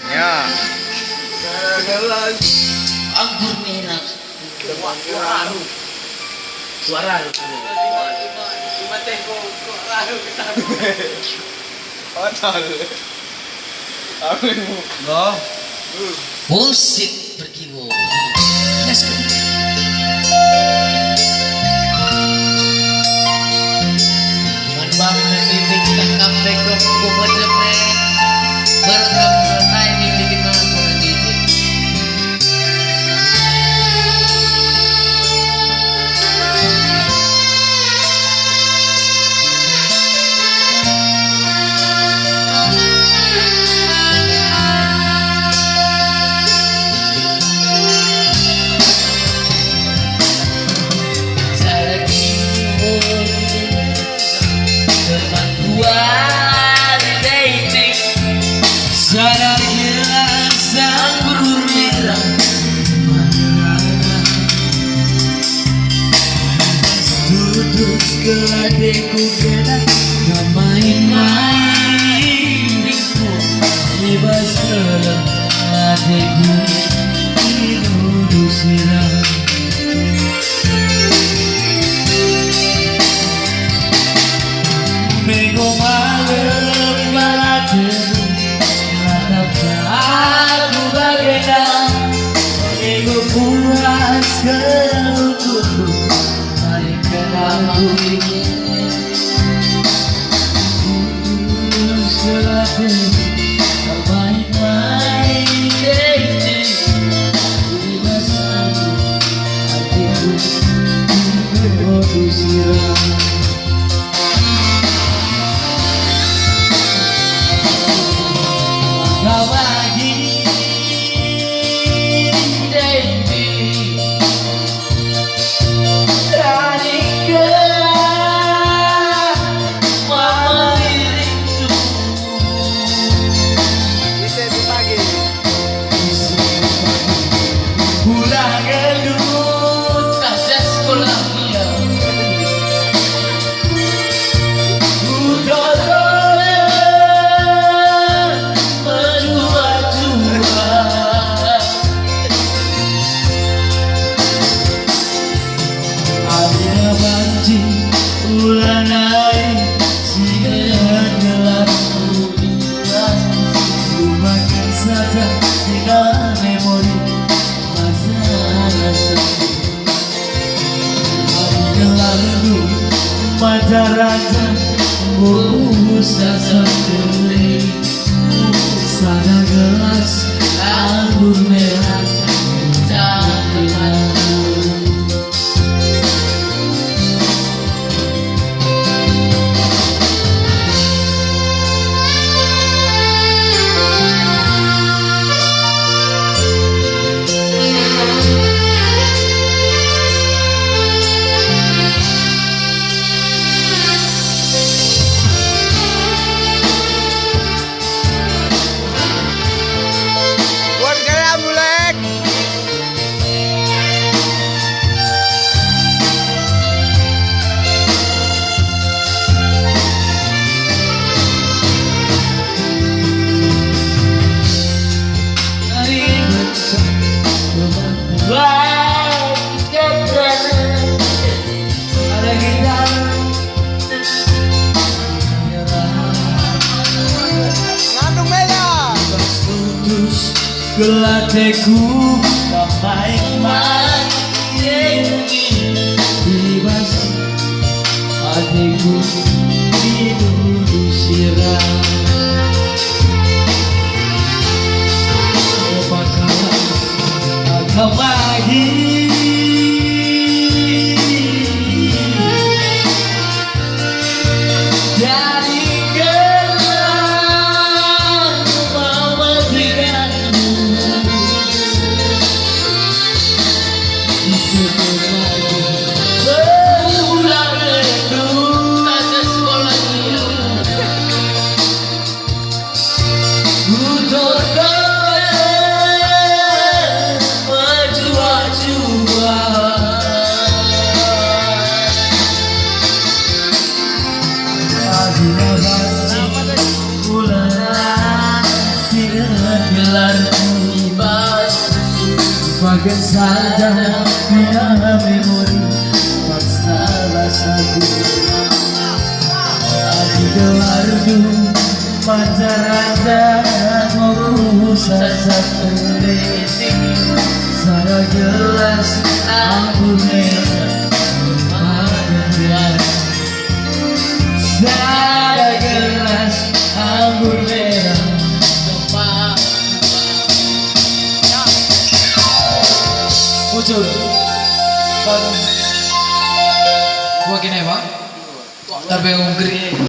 Ya. Anggur merah. Suara. Loh. Musik berkibar. Let's go. Man bang nagibig ka kape ko kumadame. Berkap ay bibigin mga ko ng DJ. Geladeku kena main-main minggu bebas geladeku Indonesia minggu malam geladeku ratap aku bagaikan minggu puas kelukuku aku Raja Musa sendiri sana gelas anggur merah cantik. Geladeku main-main bebas adikku Indonesia kau lagi to gelar Ibas bagian saja punya memori paksa rasaku Adi gelarku Majarada mau sasak terlesi Sada gelas aku merah Magelar Sada gelas aku merah Muncul Gua kini apa? Tapi yang